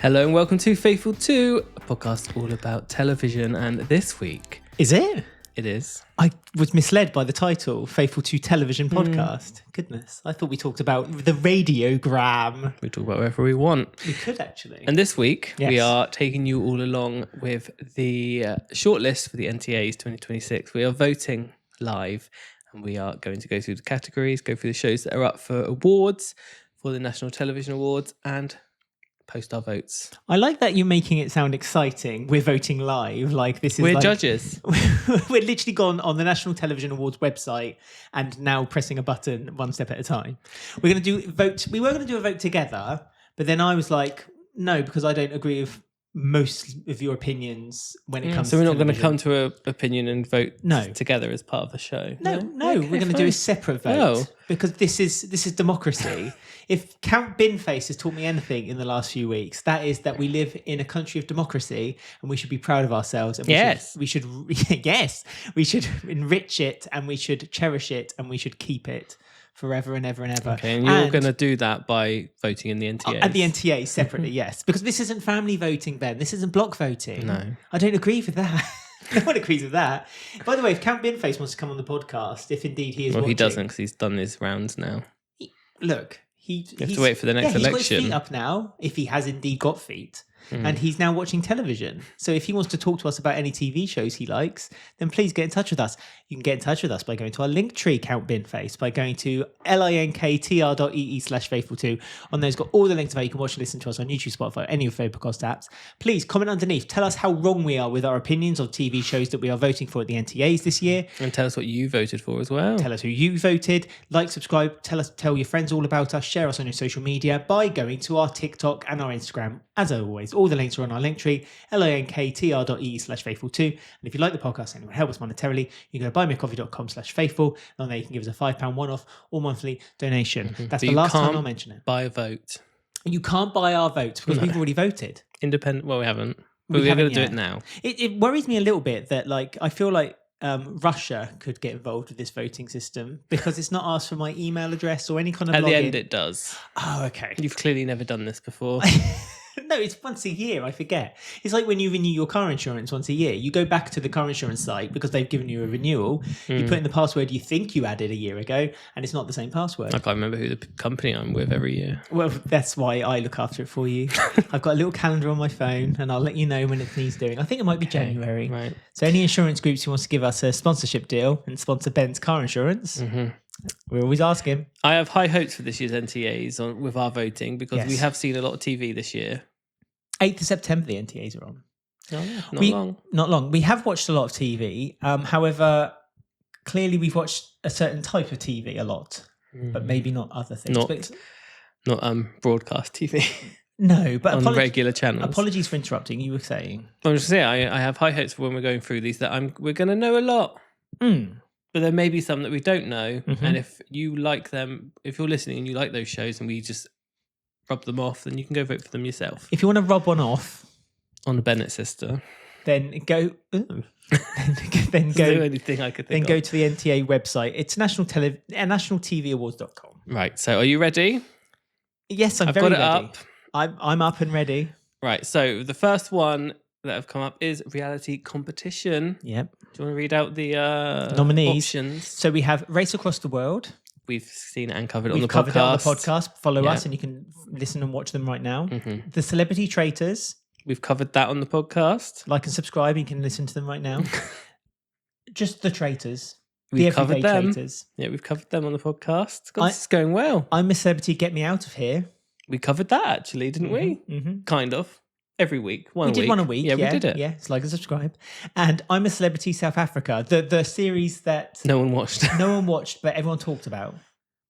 Hello and welcome to Faithful 2, a podcast all about television. And this week... Is it? It is. I was misled by the title, Faithful 2 Television Podcast. Goodness, I thought we talked about the radiogram. We talk about whatever we want. We could actually. And this week, Yes. we are taking you all along with the shortlist for the NTA's 2026. We are voting live and we are going to go through the categories, go through the shows that are up for awards, for the National Television Awards, and post our votes. I like that you're making it sound exciting. We're voting live. Like this is We're like, judges. We're literally gone on the National Television Awards website and now pressing a button one step at a time. We're going to do vote. We were going to do a vote together, but then I was like, no, because I don't agree with most of your opinions when it comes So to we're not going to television. come to an opinion and vote No. together as part of the show. No, Okay, we're going to do fine. a separate vote Oh. because this is democracy. If Count Binface has taught me anything in the last few weeks, that is that we live in a country of democracy and we should be proud of ourselves. And Yes. we should yes, we should enrich it and we should cherish it and we should keep it forever and ever and ever. Okay, and you're going to do that by voting in the NTA. At the NTA separately, yes, because this isn't family voting, Ben. This isn't block voting. No. I don't agree with that. No one agrees with that. By the way, if Count Binface wants to come on the podcast, if indeed he is Well, watching, he doesn't because he's done his rounds now. Look, he's have to wait for the next He's got election. his feet up now, if he has indeed got feet. And he's now watching television. So if he wants to talk to us about any TV shows he likes, then please get in touch with us. You can get in touch with us by going to our Linktree, Count Binface, by going to linktr.ee/faithful2. On there's got all the links about you can watch and listen to us on YouTube, Spotify, any of your favorite podcast apps. Please comment underneath. Tell us how wrong we are with our opinions of TV shows that we are voting for at the NTAs this year. And tell us what you voted for as well. Tell us who you voted. Like, subscribe, tell your friends all about us. Share us on your social media by going to our TikTok and our Instagram. As always, all the links are on our Linktree, linktr.ee/faithful2. And if you like the podcast and you want to help us monetarily, you can go to buymeacoffee.com/faithful. And on there you can give us a £5 one-off or monthly donation. That's But the you last time can't I'll mention it. Buy a vote. You can't buy our vote because we've already voted. Independent. Well, we haven't. But We we're going haven't to do yet. it now. It worries me a little bit that, like, I feel like Russia could get involved with this voting system because it's not asked for my email address or any kind of At the login. end, it does. Oh, okay. You've clearly never done this before. No, it's once a year. I forget. It's like when you renew your car insurance once a year. You go back to the car insurance site because they've given you a renewal. You put in the password you think you added a year ago, and it's not the same password. I can't remember who the company I'm with every year. Well, that's why I look after it for you. I've got a little calendar on my phone, and I'll let you know when it needs doing. I think it might be January. Right. So any insurance groups who wants to give us a sponsorship deal and sponsor Ben's car insurance, we're always asking. I have high hopes for this year's NTAs with our voting because we Yes. have seen a lot of TV this year. 8th of September, the NTAs are on. Oh, yeah, not long. Not long. We have watched a lot of TV. However, clearly we've watched a certain type of TV a lot, but maybe not other things. Not- But Not broadcast TV no, but on regular channels. apologies for interrupting. You were saying. I'm just saying, I have high hopes for when we're going through these that we're going to know a lot. But there may be some that we don't know. And if you like them, if you're listening and you like those shows and we just rub them off, then you can go vote for them yourself. If you want to rub one off, On the Bennett sister. then go. Ooh. then That's the go. only thing I could Then think go of. to the NTA website. It's nationalTVawards.com. Right, so are you ready? Yes, I'm I've very got it ready. up. I'm up and ready. Right, so the first one that have come up is reality competition. Yep. Do you want to read out the Nominees. options? So we have Race Across the World. We've seen it and covered it We've on the covered podcast. it on the podcast. Follow Yeah. us and you can listen and watch them right now. Mhm. The Celebrity Traitors. We've covered that on the podcast. Like and subscribe. You can listen to them right now. Just the traitors. We've the covered everyday them. traitors. Yeah, we've covered them on the podcast. God, this is going well. I'm a Celebrity. Get me out of here. We covered that actually, didn't we? Mm-hmm. Kind of. Every week. We did one a week. Yeah, we did it. Yeah, it's like and subscribe. And I'm a Celebrity South Africa. The series that No one watched. no one watched, but everyone talked about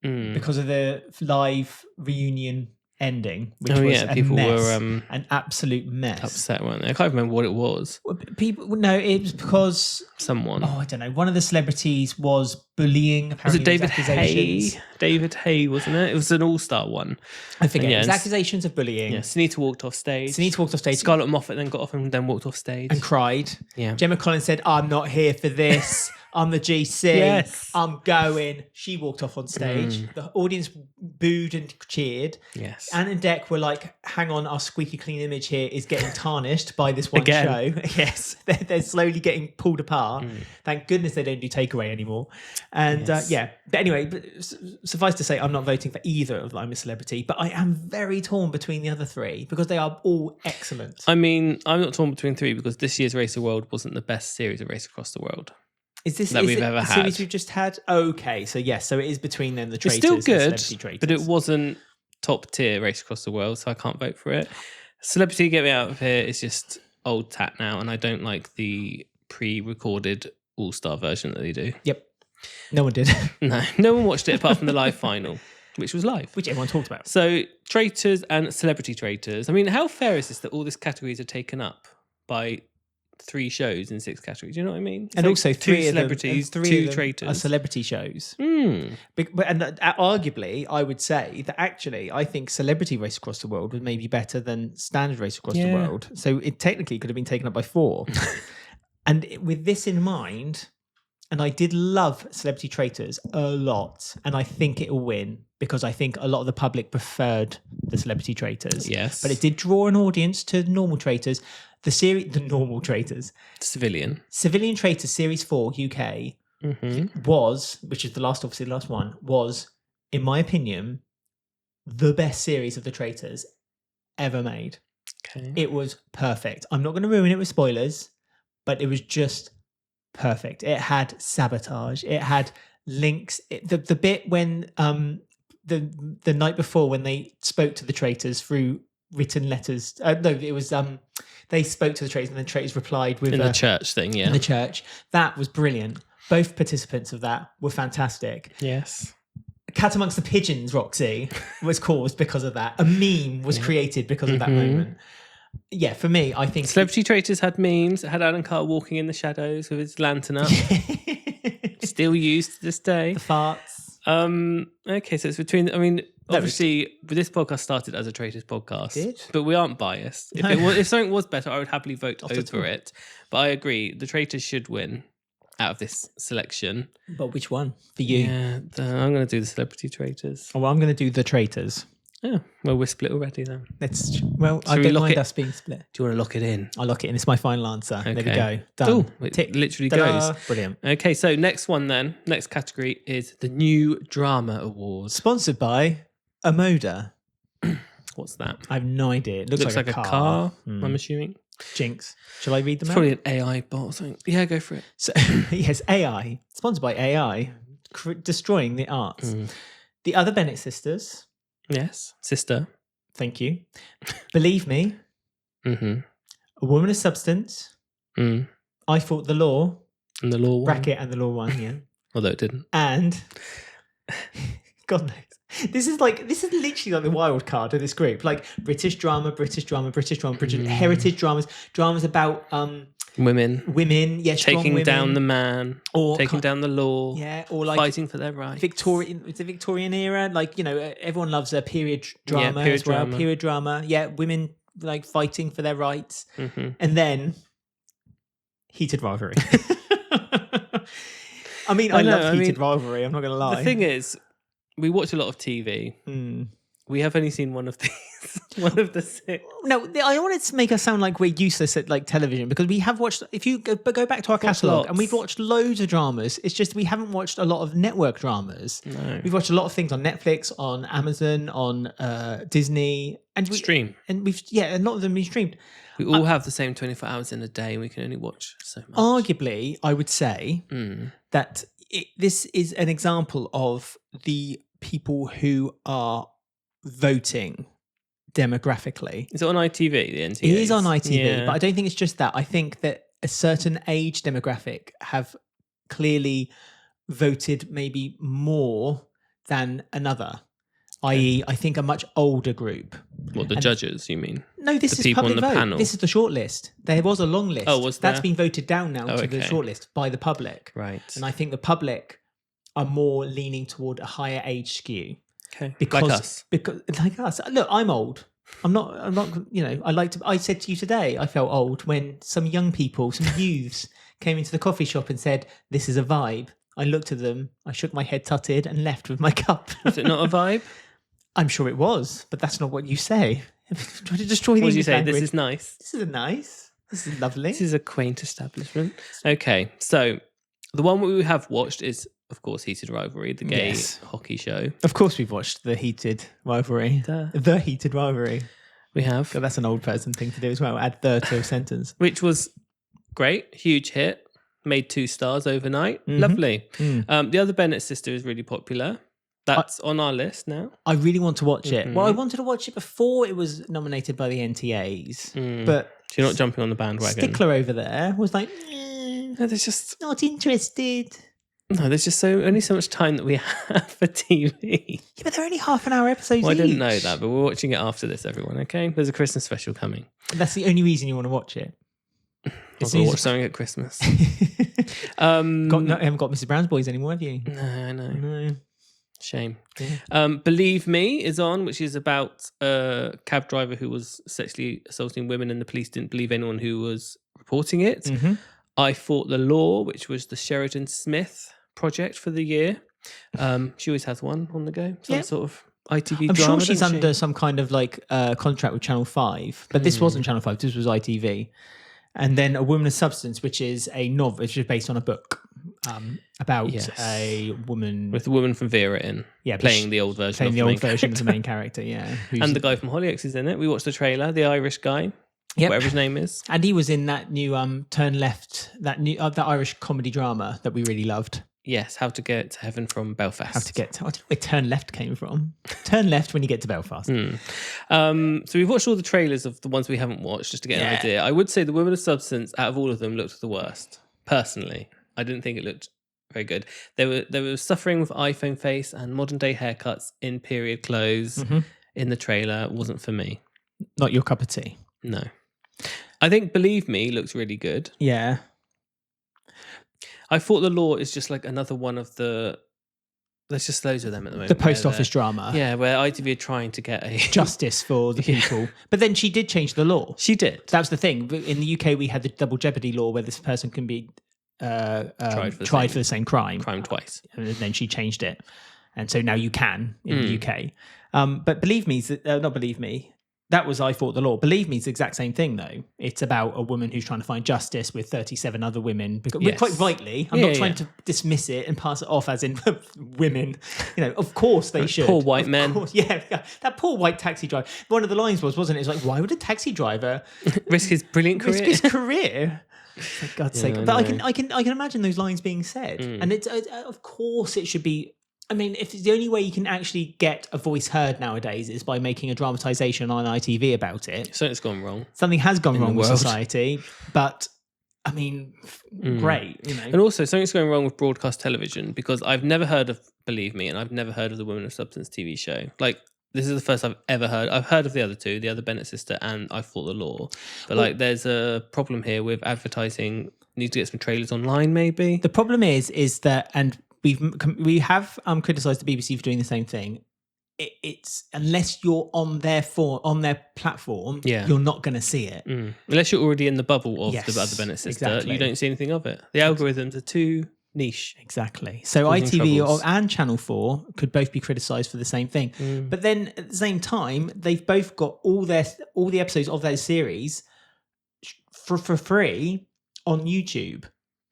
because of the live reunion ending, which was a people mess, were an absolute mess. upset, weren't they? I can't remember what it was. People, no, it was because Someone. I don't know. One of the celebrities was bullying. Was Apparently, it David accusations. Hay? David Hay, wasn't it? It was an all-star one. I forget. Yeah, It was and- accusations of bullying. Yeah, Sunita walked off stage. Sunita walked off stage Scarlett Moffat then got off and then walked off stage. and cried. Yeah. Gemma Collins said, "I'm not here for this. I'm the GC. Yes. I'm going." She walked off on stage. The audience booed and cheered. Yes. Ant and Dec were like, hang on, our squeaky clean image here is getting tarnished by this one Again. show. Yes, they're slowly getting pulled apart. Thank goodness they don't do takeaway anymore. And Yes. but anyway, suffice to say, I'm not voting for either of I'm a Celebrity, but I am very torn between the other three because they are all excellent. I mean, I'm not torn between three because this year's Race of the World wasn't the best series of Race Across the World. Is this that we've ever the series had. we've just had? Okay, so yes, so it is between them, the It's traitors, still and good, Celebrity traitors. but it wasn't top tier Race Across the World, so I can't vote for it. Celebrity Get Me Out of Here is just old tat now, and I don't like the pre-recorded all-star version that they do. Yep, no one did, No one watched it apart from the live final, which was live. which everyone talked about. So, traitors and celebrity traitors. I mean, how fair is this that all these categories are taken up by 3 shows in 6 categories? Do you know what I mean? It's And like also 2 three of them, celebrities, and 3 2 of them traitors. are celebrity shows. Mm. And arguably, I would say that actually, I think Celebrity Race Across the World was maybe better than Standard Race Across the World. So it technically could have been taken up by 4. And with this in mind, and I did love Celebrity Traitors a lot, and I think it will win because I think a lot of the public preferred the Celebrity Traitors. Yes. But it did draw an audience to normal traitors. The normal traitors. Civilian. Civilian Traitors Series 4 UK was, which is the last one, was, in my opinion, the best series of the traitors ever made. Okay. It was perfect. I'm not going to ruin it with spoilers, but it was just perfect. It had sabotage. It had links. The bit when the night before when they spoke to the traitors through written letters. No, it was they spoke to the traitors and the traitors replied with in the church thing, yeah. in the church. That was brilliant. Both participants of that were fantastic. Yes. Cat Amongst the Pigeons, Roxy, was caused because of that. A meme was created because of that moment. Yeah, for me, I think Celebrity Traitors had memes. It had Alan Carr walking in the shadows with his lantern up. Still used to this day. the farts. Okay, so it's between. I mean, obviously, this podcast started as a Traitors podcast, It did. but we aren't biased. No. If something was better, I would happily vote Not at all. over it. But I agree, the Traitors should win out of this selection. But which one for you? Yeah, I'm going to do the Celebrity Traitors. Oh, well, I'm going to do the traitors. Yeah, well, we're split already then. I Should don't we lock mind it? us being split. Do you want to lock it in? I'll lock it in. It's my final answer. There we Okay. go. Done. Cool. It Tick. literally Ta-da. goes. Brilliant. Okay, so next one then. Next category is the New Drama Awards. Sponsored by Amoda. What's that? I have no idea. It looks like a car, Hmm. I'm assuming. Jinx. Shall I read them It's out? probably an AI bot or something. Yeah, go for it. So, yes, AI. Sponsored by AI. Destroying the arts. The Other Bennett Sisters. Yes. Sister. Thank you. Believe Me. Mm-hmm. A Woman of Substance. Mm. I Fought the Law. And the law one. Bracket and the Law one, yeah. Although it didn't. And God knows. This is literally like the wild card of this group. Like British drama, British heritage dramas about Women. women, yeah, strong Taking women, down the man. or Taking down the law. yeah, or like fighting for their rights. It's the Victorian era. Like, you know, everyone loves a period drama period as well. drama. Period drama. Yeah, women like fighting for their rights. Mm-hmm. And then heated rivalry. I mean, I love heated rivalry. I'm not going to lie. The thing is, we watch a lot of TV. Mm. We have only seen one of these. One of the 6. No, I wanted to make us sound like we're useless at like television because we have watched. If you go back to our catalogue, and we've watched loads of dramas. It's just we haven't watched a lot of network dramas. No. We've watched a lot of things on Netflix, on Amazon, on Disney, and Stream. And a lot of them we streamed. We all have the same 24 hours in a day and we can only watch so much. Arguably, I would say that this is an example of the people who are voting demographically. Is it on ITV, the NTA? It is on ITV, Yeah. but I don't think it's just that. I think that a certain age demographic have clearly voted maybe more than another, i.e., I think a much older group. What, the judges, you mean? No, this The is people on public the vote. panel? This is the shortlist. There was a long list. Oh, was That's there? been voted down now to the okay. shortlist by the public. Right. And I think the public are more leaning toward a higher age skew. Okay. Because, like us. Because like us. Look, I'm old. I'm not, you know, I said to you today, I felt old when some young people, some youths came into the coffee shop and said, this is a vibe. I looked at them, I shook my head tutted and left with my cup. Is it not a vibe? I'm sure it was, but that's not what you say. Try to destroy the What did you English say? language. This is nice. This is nice. This is lovely. This is a quaint establishment. Okay, so the one we have watched is, of course, Heated Rivalry, the gay hockey show. Of course, we've watched the Heated Rivalry. The Heated Rivalry. We have. God, that's an old person thing to do as well. Add the to a sentence. Which was great. Huge hit. Made 2 stars overnight. Lovely. The other Bennett sister is really popular. That's on our list now. I really want to watch it. Well, I wanted to watch it before it was nominated by the NTAs. But so you're not jumping on the bandwagon. Stickler over there was like, no, there's just not interested. No, there's just only so much time that we have for TV. Yeah, but they're only half-an-hour episodes. Well, I each. didn't know that, but we're watching it after this, everyone. Okay, there's a Christmas special coming. That's the only reason you want to watch it. I'm going to watch something at Christmas. I haven't got Mrs. Brown's Boys anymore, have you? No, I know. No. Shame. Yeah. Believe Me is on, which is about a cab driver who was sexually assaulting women and the police didn't believe anyone who was reporting it. I Fought the Law, which was the Sheridan Smith project for the year. She always has one on the go. Some sort of ITV I'm drama, sure she's under some kind of contract with Channel 5, but this wasn't Channel 5, this was ITV. And then A Woman of Substance, which is a novel, which is based on a book about a woman. With the woman from Vera in. Yeah, playing the old version of the main character, yeah. And the guy from Hollyoaks is in it. We watched the trailer, the Irish guy. Whatever his name is. And he was in that new Turn Left, that Irish comedy drama that we really loved. Yes, How to Get to Heaven from Belfast. I don't know where Turn Left came from. Turn left when you get to Belfast. So we've watched all the trailers of the ones we haven't watched just to get an idea. I would say The Woman of Substance, out of all of them, looked the worst. Personally, I didn't think it looked very good. They were suffering with iPhone face and modern day haircuts in period clothes in the trailer. It wasn't for me. Not your cup of tea. No. I think Believe Me looks really good. Yeah. I Fought the Law is just like another one of the... There's just loads of them at the moment. The post office drama. Yeah, where ITV are trying to get a... justice for the people. But then she did change the law. She did. That was the thing. In the UK, we had the double jeopardy law where this person can be tried for the same crime. Crime twice. And then she changed it. And so now you can in the UK. But Believe Me, not Believe Me, that was I Fought the Law. Believe Me is the exact same thing, though. It's about a woman who's trying to find justice with 37 other women. Because, quite rightly, I'm not trying to dismiss it and pass it off as in women. Of course they should. Poor white men. Yeah, that poor white taxi driver. One of the lines wasn't it? It's like, why would a taxi driver risk his brilliant career? Risk his career? For God's sake! But I can imagine those lines being said, and it's of course it should be. I mean, if it's the only way you can actually get a voice heard nowadays is by making a dramatisation on ITV about it. Something's gone wrong. Something has gone wrong with society, but I mean, great, And also, something's going wrong with broadcast television because I've never heard of Believe Me and I've never heard of the Women of Substance TV show. Like, this is the first I've ever heard. I've heard of the other two, the other Bennett sister and I Fought the Law. But there's a problem here with advertising. Need to get some trailers online, maybe. The problem is that, and we have criticised the BBC for doing the same thing. It's unless you're on their platform, you're not going to see it. Unless you're already in the bubble of the other Bennett sister, you don't see anything of it. The algorithms are too niche. Exactly. So ITV and Channel 4 could both be criticised for the same thing. But then at the same time, they've both got all the episodes of their series for free on YouTube.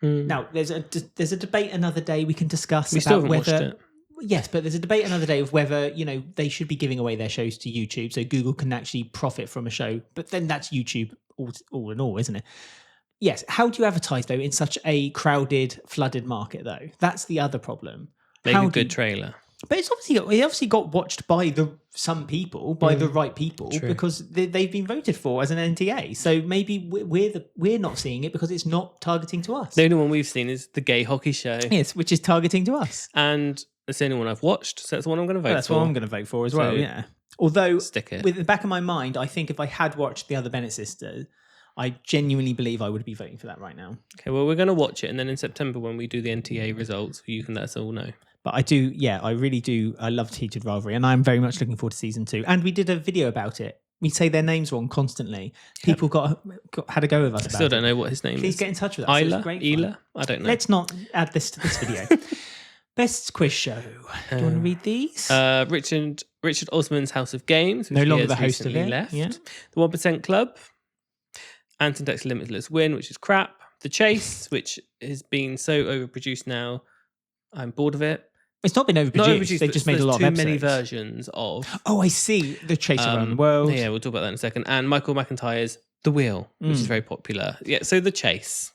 Now, there's a debate another day we can discuss about whether... Yes, but there's a debate another day of whether, they should be giving away their shows to YouTube so Google can actually profit from a show. But then that's YouTube all in all, isn't it? Yes. How do you advertise, though, in such a crowded, flooded market, though? That's the other problem. Make a good trailer. But it obviously got watched by some people, by the right people, because they've been voted for as an NTA. So maybe we're not seeing it because it's not targeting to us. The only one we've seen is the gay hockey show. Yes, which is targeting to us. And that's the only one I've watched, so that's the one I'm going to vote for. That's what I'm going to vote for as well, yeah. Although, stick it. With the back of my mind, I think if I had watched the other Bennett sisters, I genuinely believe I would be voting for that right now. Okay, well, we're going to watch it, and then in September when we do the NTA results, you can let us all know. But I really do. I loved Heated Rivalry, and I'm very much looking forward to season 2. And we did a video about it. We say their names wrong constantly. People had a go with us. I still don't know what his name is. Please get in touch with us. Ela? I don't know. Let's not add this to this video. Best quiz show. Do you want to read these? Richard Osman's House of Games, which No he longer has the host of recently it, left. yeah. The 1% Club. Anton Dexter Limitless Win, which is crap. The Chase, which has been so overproduced now, I'm bored of it. It's not been overproduced. Not overproduced, They've but just made a lot of too episodes. many versions of. Oh, I see. The Chase Around the World. Yeah, we'll talk about that in a second. And Michael McIntyre's The Wheel, which is very popular. Yeah, so The Chase.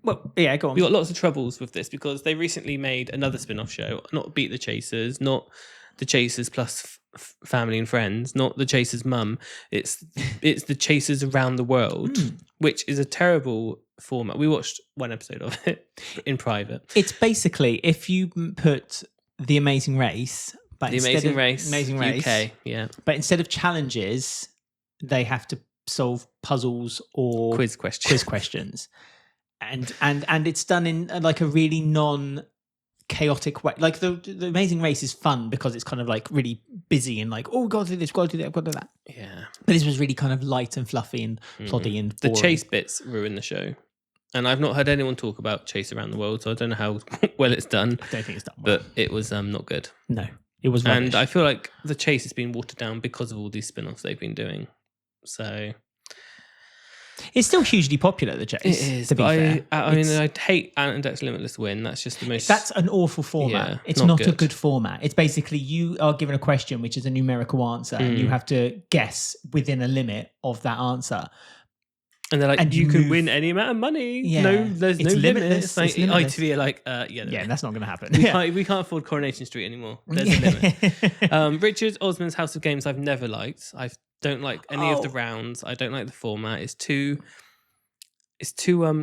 Well, yeah, go on. We got lots of troubles with this because they recently made another spin-off show, not Beat the Chasers, not The Chasers plus Family and Friends, not The Chasers' Mum. It's The Chasers Around the World, which is a terrible format. We watched one episode of it in private. It's basically if you put The Amazing Race, but The Amazing Race, Amazing Race, UK, yeah, but instead of challenges, they have to solve puzzles or quiz questions. And it's done in like a really non-chaotic way. Like the Amazing Race is fun because it's kind of like really busy and like, oh, we've got to do this, got to do that, got to do that. Yeah. But this was really kind of light and fluffy and ploddy and boring. The chase bits ruin the show. And I've not heard anyone talk about Chase Around the World, so I don't know how well it's done. I don't think it's done well. But it was not good. No, it was rubbish. And I feel like the chase has been watered down because of all these spin-offs they've been doing. So it's still hugely popular, the Chase. it is. To be fair. I mean, I hate Ant and Dexter Limitless Win. That's just the most. That's an awful format. Yeah, it's not a good format. It's basically you are given a question which is a numerical answer, and you have to guess within a limit of that answer. And they're like, and you can win any amount of money. Yeah. No, there's no limit. Limitless. Like, It's limitless. ITV are like, Yeah, that's not going to happen. We can't afford Coronation Street anymore. There's a limit. Richard Osman's House of Games I've never liked. I don't like any of the rounds. I don't like the format. It's too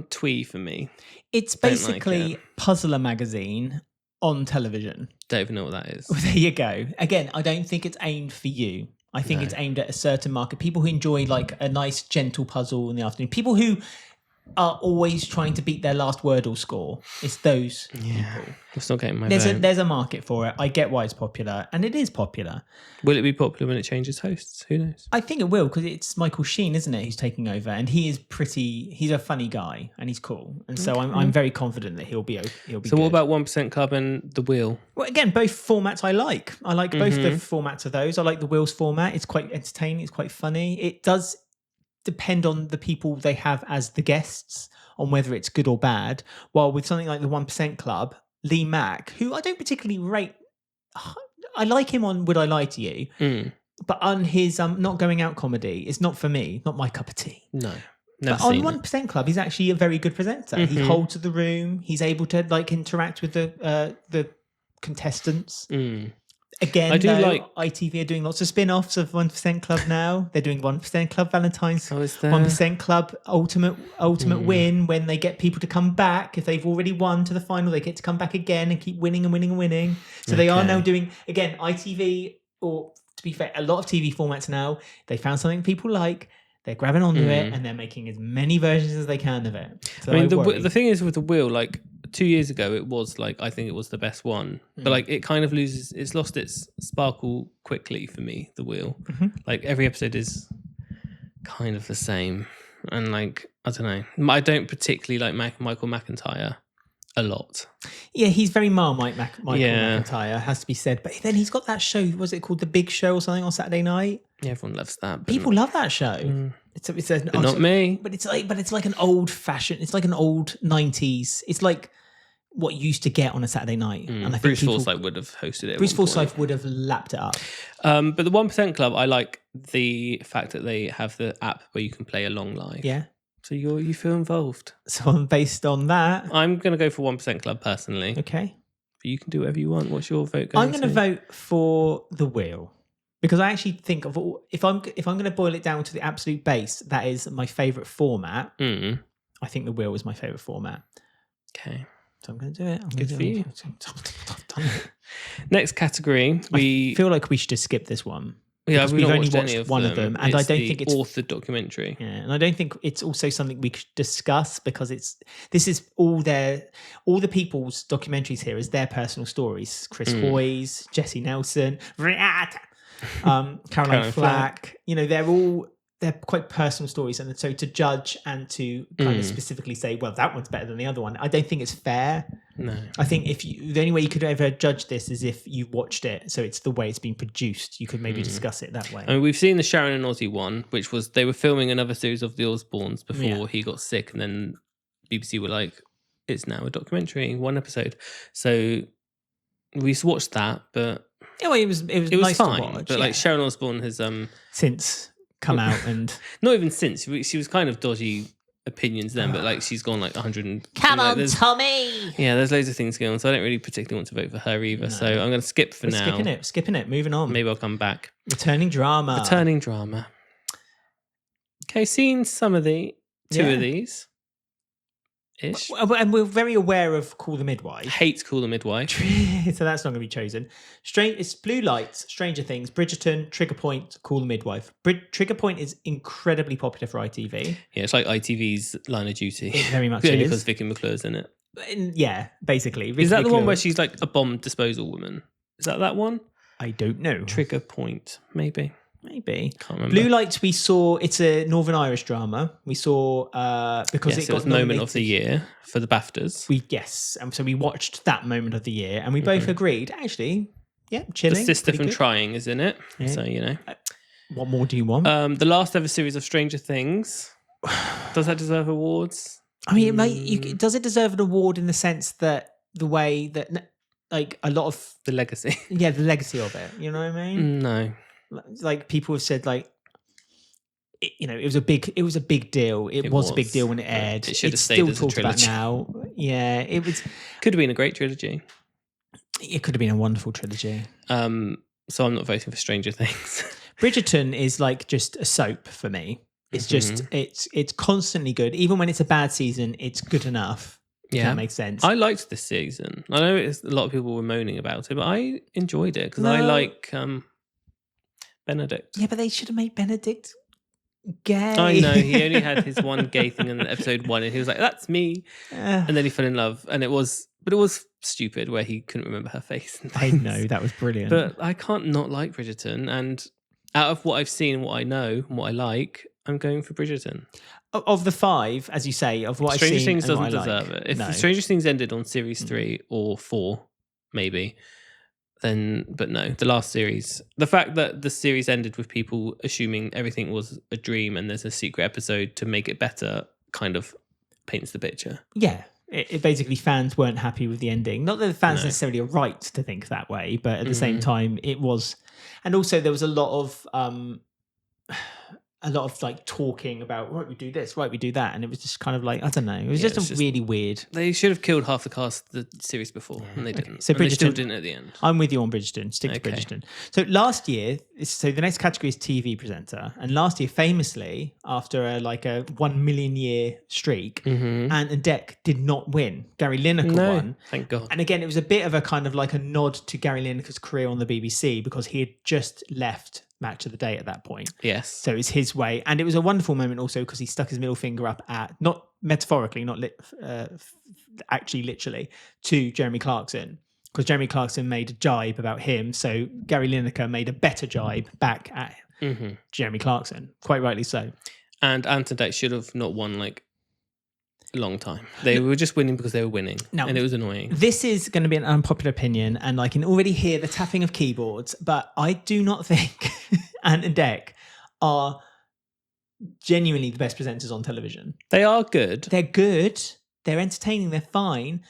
twee for me. It's basically Puzzler magazine on television. Don't even know what that is. Well, there you go. Again, I don't think it's aimed for you. I think it's aimed at a certain market. People who enjoy like a nice gentle puzzle in the afternoon. People who are always trying to beat their last Wordle score. It's those people. It's not getting my vote. There's a market for it. I get why it's popular, and it is popular. Will it be popular when it changes hosts? Who knows? I think it will because it's Michael Sheen, isn't it, who's taking over, and he's a funny guy and he's cool, and so I'm very confident that he'll be. So good. What about 1% Club and The Wheel? Well, again, both formats I like. I like both the formats of those. I like the Wheels format. It's quite entertaining. It's quite funny. It does depend on the people they have as the guests on whether it's good or bad. While with something like the 1% Club, Lee Mack, who I don't particularly rate, I like him on Would I Lie to You, but on his not going out comedy, it's not for me, not my cup of tea. No. But on 1% Club, he's actually a very good presenter. He holds the room. He's able to like interact with the contestants. Again, I do like ITV are doing lots of spin-offs of 1% Club now. They're doing 1% Club Valentine's, 1% Club Ultimate Win, when they get people to come back. If they've already won to the final, they get to come back again and keep winning and winning and winning. So they are now doing, again, ITV, or to be fair, a lot of TV formats now, they found something people like, they're grabbing onto it and they're making as many versions as they can of it. So I mean, the thing is with The Wheel, like 2 years ago, it was like, I think it was the best one. But like it kind of it's lost its sparkle quickly for me, The Wheel. Like every episode is kind of the same. And like, I don't know. I don't particularly like Michael McIntyre a lot. Yeah, he's very Marmite Michael McIntyre, has to be said. But then he's got that show, was it called The Big Show or something on Saturday night? Yeah, everyone loves that. People love that show. It's not me. But it's like an old fashioned. It's like an old 90s. It's like what you used to get on a Saturday night. And I think Bruce Forsyth would have hosted it. Bruce Forsyth would have lapped it up. But the 1% Club, I like the fact that they have the app where you can play along live. Yeah. So you feel involved. So based on that, I'm going to go for 1% Club personally. Okay. But you can do whatever you want. What's your vote I'm going to vote for The Wheel. Because I actually think of if I'm going to boil it down to the absolute base, that is my favourite format. I think The Wheel is my favourite format. Okay. So I'm going to do it. Good for you. Next category, I feel like we should just skip this one. Yeah, we've only watched one of them, and I don't think it's authored documentary. Yeah, and I don't think it's also something we could discuss because this is all the people's documentaries here is their personal stories. Chris Hoy's, Jesse Nelson, Caroline Flack. You know, they're all they're quite personal stories, and so to judge and to kind of specifically say, well, that one's better than the other one, I don't think it's fair. No. I think the only way you could ever judge this is if you watched it, so it's the way it's been produced. You could maybe discuss it that way. I mean, we've seen the Sharon and Ozzy one, which was they were filming another series of the Osbournes before he got sick, and then BBC were like, it's now a documentary, one episode. So we watched that, but Yeah, well, it was nice fine. to watch. But like Sharon Osbourne has since come out and not even since she was kind of dodgy opinions then, but like she's gone like 100 and come like, on, Tommy. Yeah, there's loads of things going on, so I don't really particularly want to vote for her either. No. So I'm going to skip for now. Skipping it. Moving on. Maybe I'll come back. Returning drama. Okay, seen some of two of these. Ish. And we're very aware of Call the Midwife. Hate Call the Midwife. So that's not going to be chosen. It's Blue Lights, Stranger Things, Bridgerton, Trigger Point, Call the Midwife. Trigger Point is incredibly popular for ITV. Yeah, it's like ITV's Line of Duty. It very much only is. because Vicky McClure's in it. Yeah, basically. Is that the one where she's like a bomb disposal woman? Is that one? I don't know. Trigger Point, maybe. Can't remember. Blue Lights, we saw, it's a Northern Irish drama. We saw because it got was moment of the year for the BAFTAs. And so we watched that moment of the year, and we both agreed, actually, chilling. The sister from Trying is in it, so you know. What more do you want? The last ever series of Stranger Things. Does that deserve awards? I mean, does it deserve an award in the sense that the way that, like, a lot of the legacy, the legacy of it. You know what I mean? No. Like people have said, like, it was a big deal. It was a big deal when it aired. It should have it's stayed still as a talked trilogy. about now. Yeah, it was. Could have been a great trilogy. It could have been a wonderful trilogy. So I'm not voting for Stranger Things. Bridgerton is like just a soap for me. It's just it's constantly good. Even when it's a bad season, it's good enough. Yeah, that makes sense. I liked this season. I know a lot of people were moaning about it, but I enjoyed it because I like Benedict. Yeah, but they should have made Benedict gay. I know, he only had his one gay thing in episode 1, and he was like, "That's me," and then he fell in love, and it was stupid where he couldn't remember her face. I know, that was brilliant. But I can't not like Bridgerton, and out of what I've seen and what I know and what I like, I'm going for Bridgerton. Of the 5, as you say, of what I've seen, Stranger Things and doesn't deserve it. If Stranger Things ended on series 3 or 4, maybe, then, but no, the last series, the fact that the series ended with people assuming everything was a dream and there's a secret episode to make it better kind of paints the picture. Yeah. It basically, fans weren't happy with the ending. Not that the fans necessarily are right to think that way, but at the same time, it was. And also, there was a lot of like talking about, right, we do this, right, we do that, and it was just kind of like, I don't know, it was just really weird. They should have killed half the cast the series before, and they didn't. So Bridgerton, they still didn't at the end. I'm with you on Bridgerton. Stick to Bridgerton. So last year, so the next category is TV presenter, and last year, famously, after a 1 million year streak, Ant and Dec did not win. Gary Lineker won. Thank God. And again, it was a bit of a kind of like a nod to Gary Lineker's career on the BBC because he had just left Match of the Day at that point. Yes. So it's his way. And it was a wonderful moment also because he stuck his middle finger up at, not metaphorically, not actually literally, to Jeremy Clarkson. Because Jeremy Clarkson made a jibe about him. So Gary Lineker made a better jibe back at Jeremy Clarkson. Quite rightly so. And Ant and Dec should have not won a long time. They were just winning because they were winning. No, and it was annoying. This is going to be an unpopular opinion, and I can already hear the tapping of keyboards, but I do not think Ant and Dec are genuinely the best presenters on television. They are good. They're good. They're entertaining. They're fine.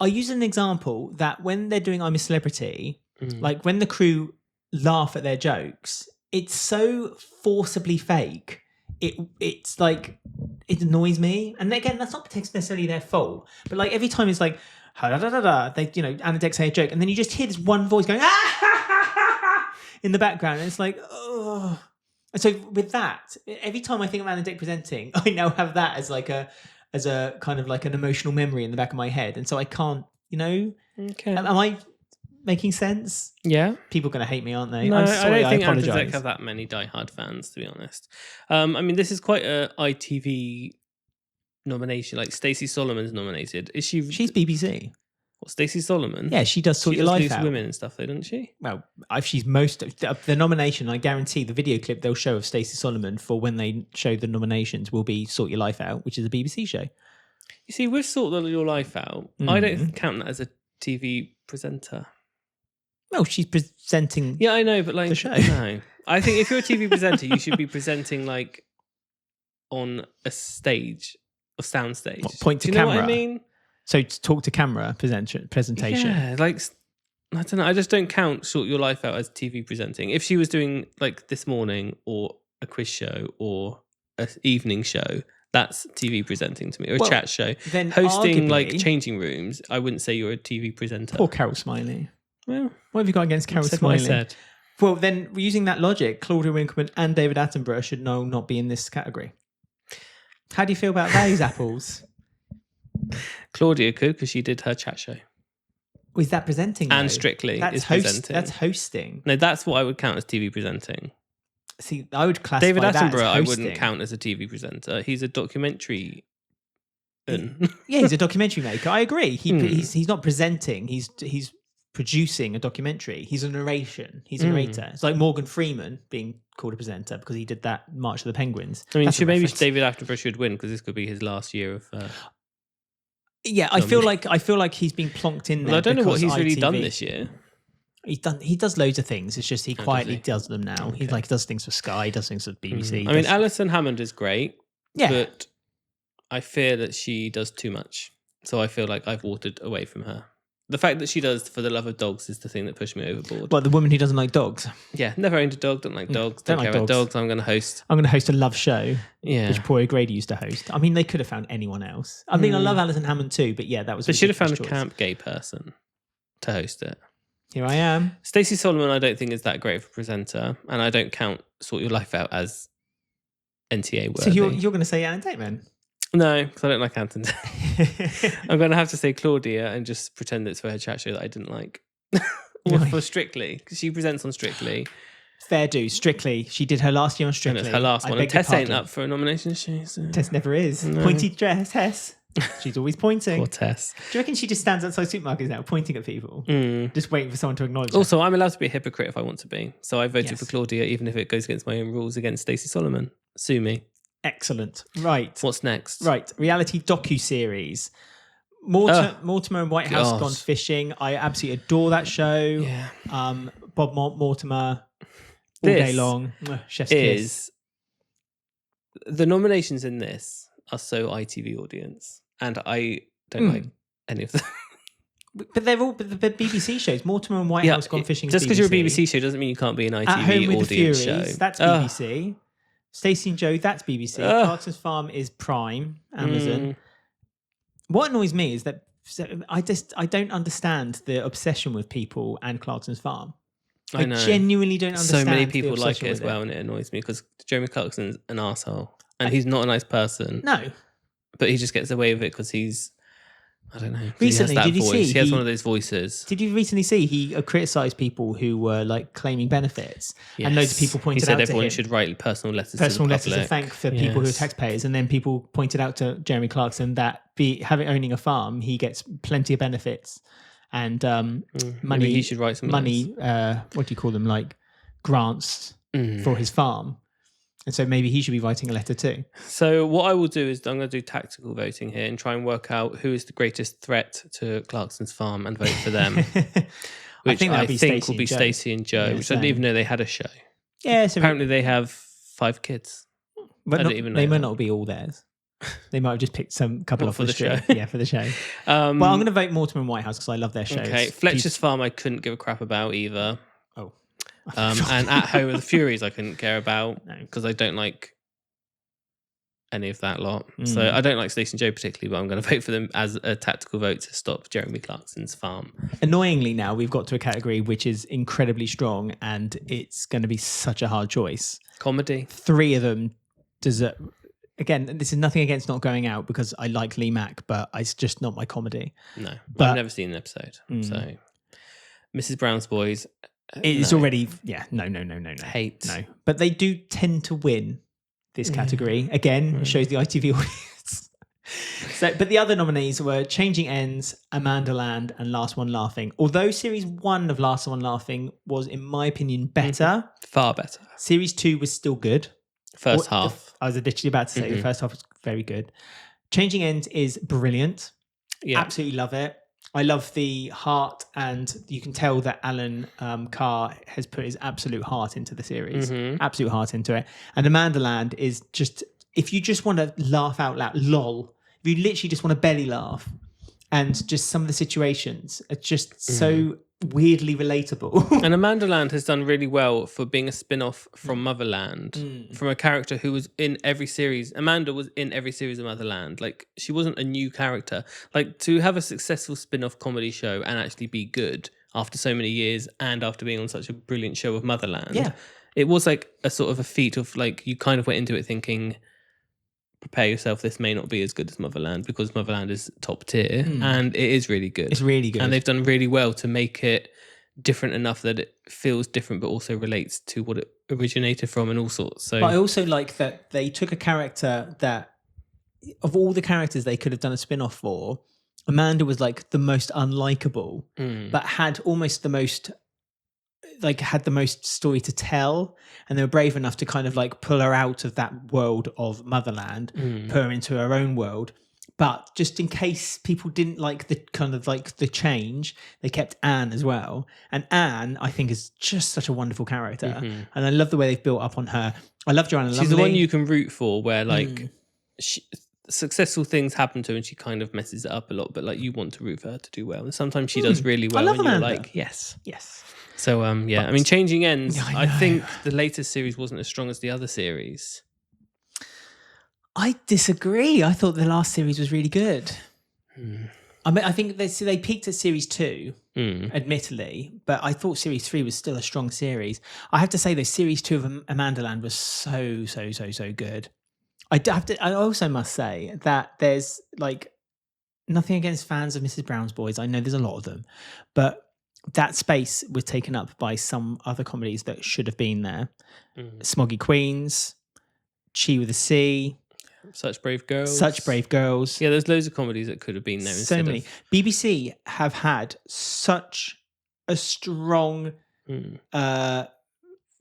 I use an example that when they're doing I'm a Celebrity, like when the crew laugh at their jokes, it's so forcibly fake. It's like, it annoys me. And again, that's not necessarily their fault. But like every time it's like, da da da da, they, Ant and Dec say a joke, and then you just hear this one voice going, in the background, and it's like, oh. And so with that, every time I think of Ant and Dec presenting, I now have that as a kind of like an emotional memory in the back of my head. And so I can't, Okay. Am I making sense? Yeah. People are going to hate me, aren't they? No, I'm sorry, I don't think Ant and apologise. Dec have that many diehard fans, to be honest. I mean, this is quite a ITV nomination. Like Stacey Solomon's nominated. Is she? She's BBC. What, Stacey Solomon? Yeah, she does Sort She Your does Life Loose Out. Women and stuff, though, doesn't she? Well, if she's most the nomination, I guarantee the video clip they'll show of Stacey Solomon for when they show the nominations will be Sort Your Life Out, which is a BBC show. You see, with Sort Your Life Out, I don't count that as a TV presenter. Well, she's presenting. Yeah, I know, but like, the show. no. I think if you're a TV presenter, you should be presenting like on a stage or sound stage. Point to Do you know camera. what I mean? So to talk to camera presentation. Yeah, like, I don't know. I just don't count Sort Your Life Out as TV presenting. If she was doing like This Morning or a quiz show or an evening show, that's TV presenting to me, or a chat show. Then hosting like arguably- changing rooms, I wouldn't say you're a TV presenter. Poor Carol Smiley. Well, What have you got against Carol said what I Smiley? said. Well, then using that logic, Claudia Winkleman and David Attenborough should not be in this category. How do you feel about those apples? Claudia could, because she did her chat show. Was that presenting? And though? Strictly That's is presenting. That's hosting. No, that's what I would count as TV presenting. See, I would classify David that as Attenborough, I hosting. wouldn't count as a TV presenter. He's a documentary. Yeah, he's a documentary maker. I agree. He's not presenting. He's producing a documentary. He's a narration. He's a narrator. It's like Morgan Freeman being called a presenter because he did that March of the Penguins. I mean, That's a maybe reference. David Attenborough should win because this could be his last year of. Yeah, I feel like he's been plonked in there. Well, I don't know what because he's really ITV done this year. He does loads of things. It's just he quietly he? does them now. He like does things for Sky, does things for BBC. I mean, Alison Hammond is great, yeah, but I fear that she does too much. So I feel like I've watered away from her. The fact that she does For the Love of Dogs is the thing that pushed me overboard. but the woman who doesn't like dogs. Yeah, never owned a dog, don't like dogs, don't don't like care about dogs. dogs. I'm going to host. I'm going to host a love show, Yeah. which Poy O'Grady used to host. I mean, they could have found anyone else. I mean, I love Alison Hammond too, but yeah, that was. They should have found a ridiculous choice. camp gay person to host it. Here I am. Stacey Solomon, I don't think is that great of a presenter, and I don't count Sort Your Life Out as NTA worthy. So you're going to say Anna Tateman? No, because I don't like Anton. I'm going to have to say Claudia and just pretend it's for her chat show that I didn't like. Or for Strictly, because she presents on Strictly. Fair do. Strictly. She did her last year on And Strictly. it's her last I one. beg And your Tess ain't pardon. up for a nomination, is she? So. Tess never is. No. Pointy dress, Tess. She's always pointing. Poor Tess. Do you reckon she just stands outside supermarkets now, pointing at people, Mm. just waiting for someone to acknowledge her? Also, I'm allowed to be a hypocrite if I want to be. So I voted Yes. for Claudia, even if it goes against my own rules against Stacey Solomon. Sue me. Excellent. Right. What's next? Right. Reality docu-series. Mortimer and Whitehouse God. Gone Fishing. I absolutely adore that show. Yeah. Bob Mortimer all day This long. Chef's kiss. Is the nominations in this are so ITV audience, and I don't like any of them. But they're all the BBC shows. Mortimer and Whitehouse Gone Fishing. Just because you're a BBC show doesn't mean you can't be an At Home ITV with the audience Furies, show. that's Ugh. BBC. Stacey and Joe, that's BBC. Ugh. Clarkson's Farm is Prime, Amazon. Mm. What annoys me is that I don't understand the obsession with people and Clarkson's Farm. I know. Genuinely don't So understand. many the people like obsession it as with well, and it annoys me because Jeremy Clarkson's an arsehole. And he's not a nice person, No. but he just gets away with it because he's, I don't know. 'cause Recently, he has that did you voice. see He has he- one of those voices. Did you recently see he criticised people who were like claiming benefits, and loads of Yes. people pointed He said out everyone to him should write personal letters personal to the letters public. of thank for people who are Yes. taxpayers, and then people pointed out to Jeremy Clarkson that owning a farm, he gets plenty of benefits and money. Maybe he should write some money. What do you call them? Like grants Mm. for his farm, and so maybe he should be writing a letter too. So what I will do is I'm going to do tactical voting here and try and work out who is the greatest threat to Clarkson's Farm and vote for them. Which I think that'd be will be Stacey and Joe, Yeah, which I didn't same. even know they had a show. Yeah, so Apparently they have 5 kids. but I not, didn't even know they might that. not be all theirs. They might have just picked some couple What, off for the the show? street. Yeah, for the show. Well, I'm going to vote Mortimer and Whitehouse because I love their shows. Okay, Fletcher's Farm I couldn't give a crap about either. Oh. And At Home with the Furies I couldn't care about No. because I don't like any of that lot. So Mm. I don't like Stacey and Joe particularly, but I'm going to vote for them as a tactical vote to stop Jeremy Clarkson's Farm. Annoyingly, now we've got to a category which is incredibly strong, and it's going to be such a hard choice. Comedy. 3 of them deserve. Again, this is nothing against Not Going Out because I like Lee Mack, but it's just not my comedy. No, But- I've never seen an episode. So Mrs. Brown's Boys. It's no. already no. Hate. No, but they do tend to win this category. Again, it shows the ITV audience. So, but the other nominees were Changing Ends, Amanda Land, and Last One Laughing. Although Series 1 of Last One Laughing was, in my opinion, better, Far better. Series 2 was still good. First half. I was literally about to say the first half was very good. Changing Ends is brilliant. Yeah. Absolutely love it. I love the heart, and you can tell that Alan Carr has put his absolute heart into the series. Absolute heart into it. And Amanda Land is just, if you just want to laugh out loud, lol. If you literally just want to belly laugh, and just some of the situations are just so weirdly relatable. And Amanda Land has done really well for being a spin-off from Motherland, from a character who was in every series. Amanda was in every series of Motherland. Like, she wasn't a new character. Like, to have a successful spin-off comedy show and actually be good after so many years and after being on such a brilliant show of Motherland, it was like a sort of a feat of, like, you kind of went into it thinking, prepare yourself, this may not be as good as Motherland, because Motherland is top tier and it is really good. It's really good. And they've done really well to make it different enough that it feels different but also relates to what it originated from and all sorts. So, but I also like that they took a character that, of all the characters they could have done a spin-off for, Amanda was like the most unlikable, but had almost the most, like, had the most story to tell, and they were brave enough to kind of like pull her out of that world of Motherland, put her into her own world. But just in case people didn't like the kind of like the change, they kept Anne as well. And Anne, I think, is just such a wonderful character, and I love the way they've built up on her. I love Joanna Lumley. She's the one you can root for, where like successful things happen to her and she kind of messes it up a lot, but like you want to root for her to do well. And sometimes she does really well. I love and you're Amanda. like, yes. So But- I mean, Changing Ends, Yeah, I know. think the latest series wasn't as strong as the other series. I disagree. I thought the last series was really good. I mean, I think they peaked at series 2, admittedly, but I thought series 3 was still a strong series. I have to say, though, series 2 of Amanda Land was so good. I also must say that there's like nothing against fans of Mrs. Brown's Boys. I know there's a lot of them, but that space was taken up by some other comedies that should have been there. Smoggy Queens, Chi with a C, Such Brave Girls. Yeah, there's loads of comedies that could have been there. So many. BBC have had such a strong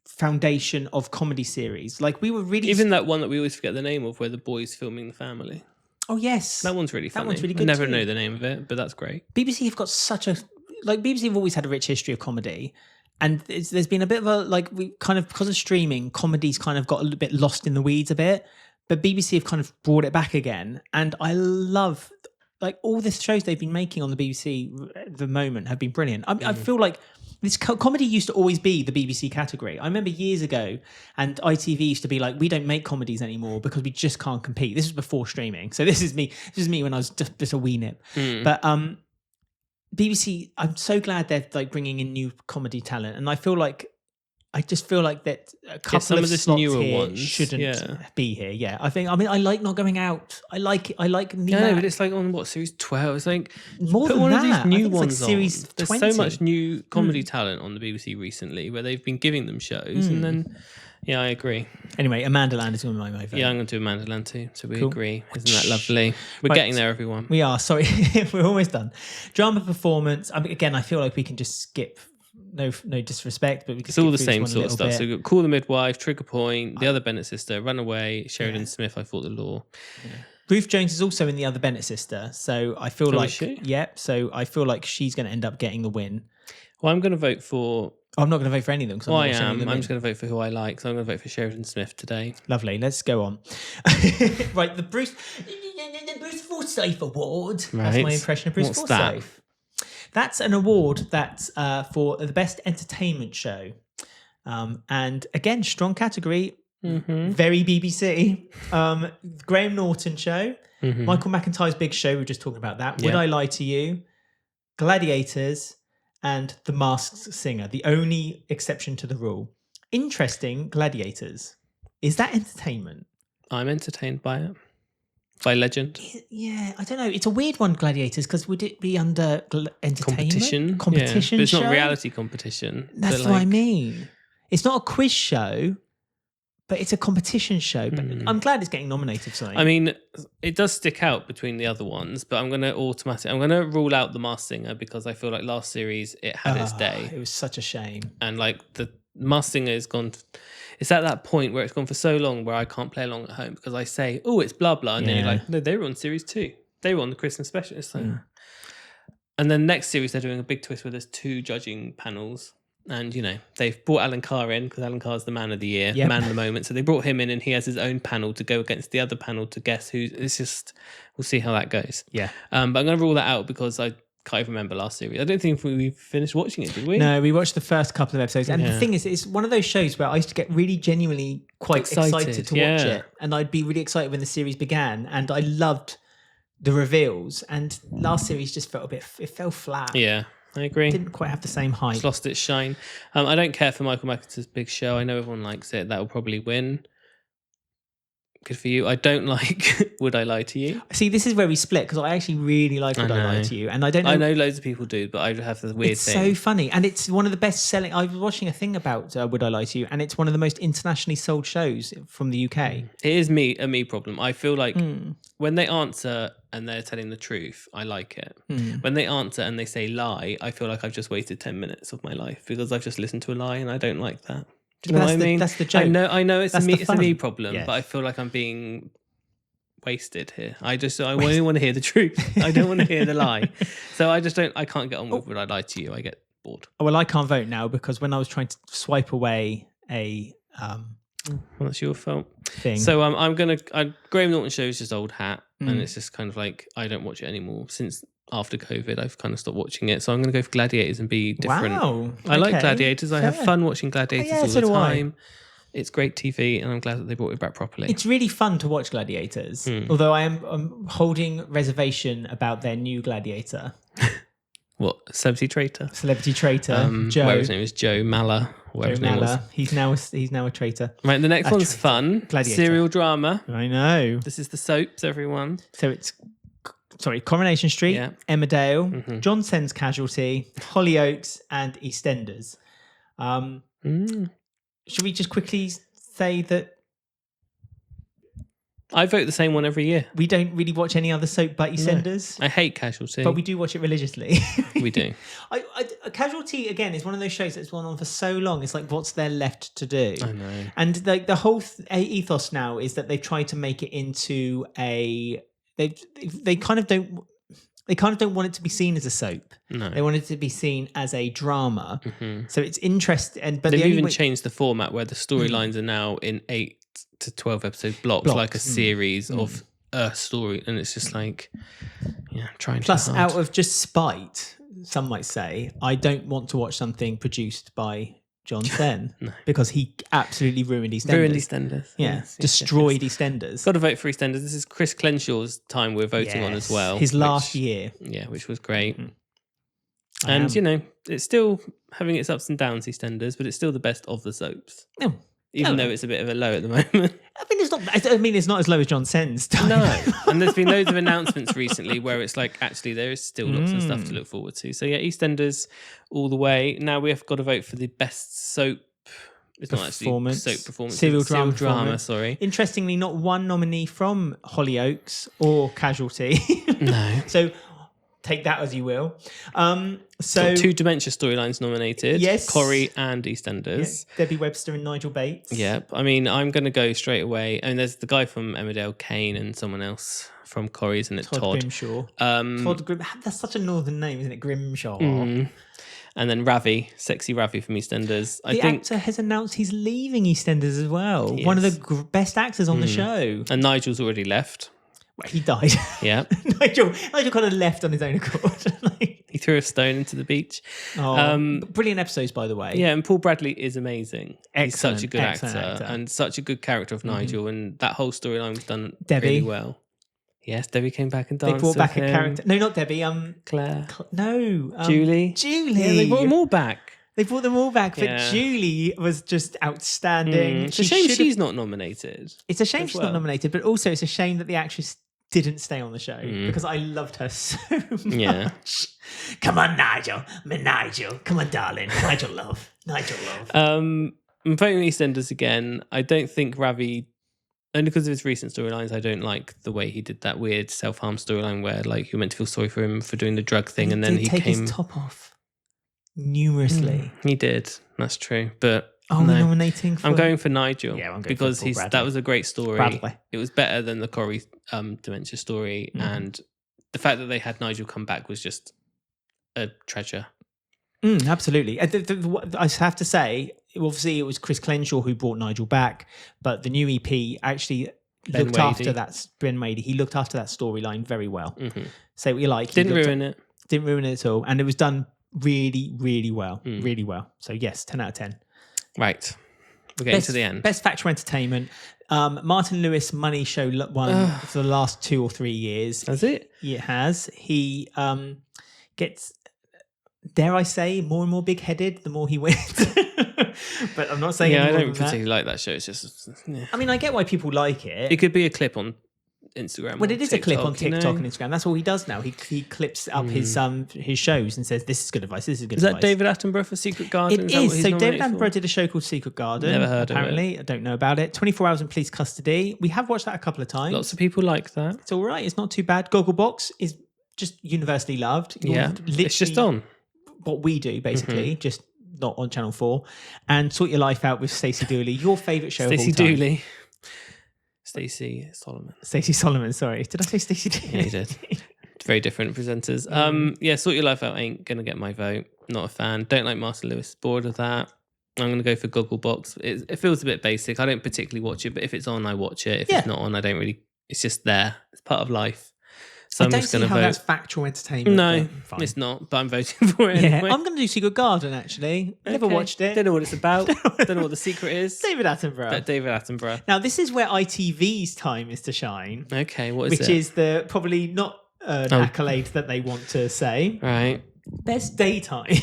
foundation of comedy series. Like, we were really... Even that one that we always forget the name of, where the boy's filming the family. Oh, yes. That one's really funny. That one's really good I never too. know the name of it, but that's great. BBC have got such a... Like, BBC have always had a rich history of comedy. And there's been a bit of a... Like, we kind of... Because of streaming, comedy's kind of got a little bit lost in the weeds a bit. But BBC have kind of brought it back again. And I love... Like, all the shows they've been making on the BBC at the moment have been brilliant. I feel like this comedy used to always be the BBC category. I remember years ago, and ITV used to be like, we don't make comedies anymore because we just can't compete. This was before streaming. So this is me when I was just a wee nip. But BBC, I'm so glad they're like bringing in new comedy talent. And I just feel like that a couple some of of the slots newer here ones shouldn't be here. Yeah, I mean, I like not going out. I like Yeah, but it's like on what, series 12? It's like more put than one that. of these I new think it's ones like series on. There's 20. so much new comedy talent on the BBC recently, where they've been giving them shows, and then I agree. Anyway, Amanda Land is going to be my vote. Yeah, I'm going to do Amanda Land too. So we Cool. agree. Isn't that lovely? We're Right. getting there, everyone. We are. Sorry, we're almost done. Drama performance. I mean, again, I feel like we can just skip. No disrespect, but we can It's all the skip through same this one sort a of little stuff. So bit. we've got Call the Midwife, Trigger Point, The Other Bennett Sister, Runaway, Sheridan Smith, I Fought the Law. Ruth Jones is also in The Other Bennett Sister, so I feel Oh, is like she? so I feel like she's going to end up getting the win. Well, I'm going to vote for... I'm not going to vote for any of them. 'Cause I'm Well, not I watching any of am. them I'm in. just going to vote for who I like. So I'm going to vote for Sheridan Smith today. Lovely. Let's go on. Right, the Bruce Forsyth Award. That's Right. my impression of Bruce What's that? Forsyth. That's an award that's for the best entertainment show. And again, strong category, very BBC. Graham Norton show, Michael McIntyre's Big Show, we were just talking about that. Would Yeah. I Lie to You? Gladiators, and The Masked Singer, the only exception to the rule. Interesting, Gladiators. Is that entertainment? I'm entertained by it. By legend. Yeah, I don't know. It's a weird one, Gladiators, because would it be under entertainment? Competition. Yeah, but it's not show? reality competition. That's but what I like, mean. It's not a quiz show, but it's a competition show. But I'm glad it's getting nominated for something. I mean, it does stick out between the other ones, but I'm going to rule out The Masked Singer because I feel like last series it had its day. It was such a shame. And like the Masked Singer is gone. It's at that point where it's gone for so long where I can't play along at home because I say, oh, it's blah, blah. And then you're like, no, they were on series 2. They were on the Christmas special. It's like, And then next series, they're doing a big twist where there's 2 judging panels. And, you know, they've brought Alan Carr in because Alan Carr's the man of the year, man of the moment. So they brought him in and he has his own panel to go against the other panel to guess who. It's just, we'll see how that goes. Yeah. But I'm going to rule that out because I can't even remember last series. I don't think we finished watching it, did we? No, we watched the first couple of episodes. And the thing is, it's one of those shows where I used to get really genuinely quite excited to watch it. And I'd be really excited when the series began. And I loved the reveals. And last series just felt it fell flat. Yeah. I agree. It didn't quite have the same hype. It's lost its shine. I don't care for Michael McIntyre's big show. I know everyone likes it. That will probably win. Good for you. I don't like Would I Lie to You? See, this is where we split because I actually really like Would I Lie to You. And I don't know. I know loads of people do, but I have the weird thing. It's so funny. And it's one of the best selling. I was watching a thing about Would I Lie to You, and it's one of the most internationally sold shows from the UK. It is a me problem. I feel like when they answer and they're telling the truth, I like it. When they answer and they say lie, I feel like I've just wasted 10 minutes of my life because I've just listened to a lie and I don't like that. Do you know what I mean? That's the joke. I know it's a me problem, Yes. but I feel like I'm being wasted here. I only want to hear the truth. I don't want to hear the lie. So I can't get on with Would I Lie to You. I get bored. Well, I can't vote now because when I was trying to swipe away a well, that's your fault. thing. So Graham Norton show is just old hat, and it's just kind of like I don't watch it anymore since after COVID. I've kind of stopped watching it, so I'm going to go for Gladiators and be different. Wow, I like Gladiators. I have fun watching Gladiators all so the do I. time. It's great TV, and I'm glad that they brought it back properly. It's really fun to watch Gladiators, although I'm holding reservation about their new Gladiator. What? Celebrity Traitor? Celebrity Traitor, Joe. Where his name is Joe Malla. Whatever his name was. He's now a traitor. Right, the next one's fun. Gladiator. Serial drama. I know. This is the soaps, everyone. So it's Coronation Street, Emmerdale, John Sen's Casualty, Hollyoaks, and EastEnders. Should we just quickly say that I vote the same one every year. we don't really watch any other soap but EastEnders? I hate Casualty. But we do watch it religiously. We do. Casualty, again, is one of those shows that's gone on for so long. It's like, what's there left to do? I know. And like the whole ethos now is that they've tried to make it into a... They kind of don't want it to be seen as a soap. No. They want it to be seen as a drama. So it's interesting. But they've even changed the format where the storylines are now in 8 to 12 episode blocks. Like a series of a story. And it's just like, trying Plus, too hard. out of just spite, some might say, I don't want to watch something produced by John Sen because he absolutely ruined EastEnders. Destroyed EastEnders. Got to vote for EastEnders. This is Chris Clenshaw's time we're voting on as well. His last year. Yeah, which was great. And, it's still having its ups and downs, EastEnders, but it's still the best of the soaps. Even though it's a bit of a low at the moment. It's not as low as John Sen's time. No. And there's been loads of announcements recently where it's like, actually, there is still lots of stuff to look forward to. So, EastEnders all the way. Now we have got to vote for the best soap. It's not actually soap performance. Serial drama, sorry. Interestingly, not one nominee from Hollyoaks or Casualty. No. So take that as you will. So got 2 dementia storylines nominated. Yes. Corrie and EastEnders. Yeah, Debbie Webster and Nigel Bates. Yep. I mean, I'm going to go straight away. And there's the guy from Emmerdale, Kane, and someone else from Corrie, isn't it? Todd Grimshaw. Todd That's such a northern name, isn't it? Grimshaw. And then Ravi, sexy Ravi from EastEnders. The actor has announced he's leaving EastEnders as well. One of the best actors on the show. And Nigel's already left. Well, he died. Yeah. Nigel kind of left on his own accord. He threw a stone into the beach. Brilliant episodes, by the way. Yeah, and Paul Bradley is amazing. Excellent, He's such a good actor actor and such a good character of Nigel, and that whole storyline was done really well. Yes, Debbie came back and danced. They brought back a character. No, not Debbie. Claire. Julie. Yeah, they brought them all back. They brought them all back, but Julie was just outstanding. It's a shame she's not nominated. It's a shame she's not nominated, but also it's a shame that the actress didn't stay on the show because I loved her so much. Yeah. Come on, Nigel. Come on, darling. Nigel love. I'm voting EastEnders again. I don't think Ravi, only because of his recent storylines, I don't like the way he did that weird self-harm storyline where like you're meant to feel sorry for him for doing the drug thing, and then did he take came. his top off numerously. He did. That's true. But Are we nominating for... I'm going for Nigel. Yeah, I'm going because for Paul Bradley. That was a great story. Bradley. It was better than the Corrie dementia story, and the fact that they had Nigel come back was just a treasure. Absolutely. I have to say, obviously, it was Chris Clenshaw who brought Nigel back, but the new EP actually looked after that. Ben Wadey. He looked after that storyline very well. Say what you like. Didn't ruin it. Didn't ruin it at all, and it was done really, really well. Really well. So yes, 10 out of 10. Right. We're getting to the end. Best factual entertainment. Martin Lewis Money Show won for the last 2 or 3 years. Has it? It has. He gets, dare I say, more and more big-headed the more he wins. But I'm not saying I any more don't than particularly like that show. It's just... Yeah. I mean, I get why people like it. It could be a clip on Instagram. Well, it is a clip on TikTok you know? and Instagram. That's all he does now. He clips up his shows and says, "This is good advice. This is good advice." Is that advice. David Attenborough for Secret Garden? It is. So David Attenborough did a show called Secret Garden. Never heard apparently. of it. I don't know about it. 24 Hours in Police Custody. We have watched that a couple of times. Lots of people like that. It's all right. It's not too bad. Gogglebox is just universally loved. It's just on. What we do, basically, just not on Channel 4. And Sort Your Life Out with Stacey Dooley, your favourite show of all time. Stacey Dooley. Stacey Solomon. Stacey Solomon, sorry. Did I say Stacey Dooley? Yeah, you did. Very different presenters. Sort Your Life Out ain't going to get my vote. Not a fan. Don't like Martin Lewis. Bored of that. I'm going to go for Gogglebox. It feels a bit basic. I don't particularly watch it, but if it's on, I watch it. If it's not on, I don't really... It's just there. It's part of life. So I'm just going to vote. That's factual entertainment. No, it's not, but I'm voting for it anyway. I'm going to do Secret Garden, actually. Never watched it. Don't know what it's about. Don't know what the secret is. David Attenborough. But David Attenborough. Now, this is where ITV's time is to shine. Okay, what is it? Which is the probably not an accolade that they want to say. Right. Best daytime.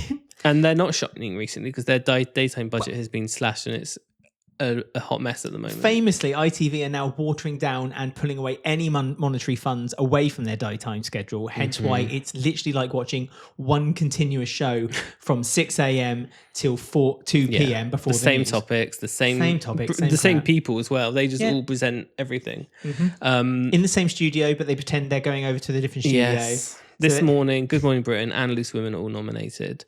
And they're not shining recently because their daytime budget has been slashed and it's a hot mess at the moment. Famously, ITV are now watering down and pulling away any monetary funds away from their daytime schedule. Hence why it's literally like watching one continuous show from 6 a.m. till 2 p.m. before the same news. topics, the same topics, the same people as well. They just all present everything. In the same studio, but they pretend they're going over to the different studio. Yes. This morning, Good Morning Britain and Loose Women are all nominated.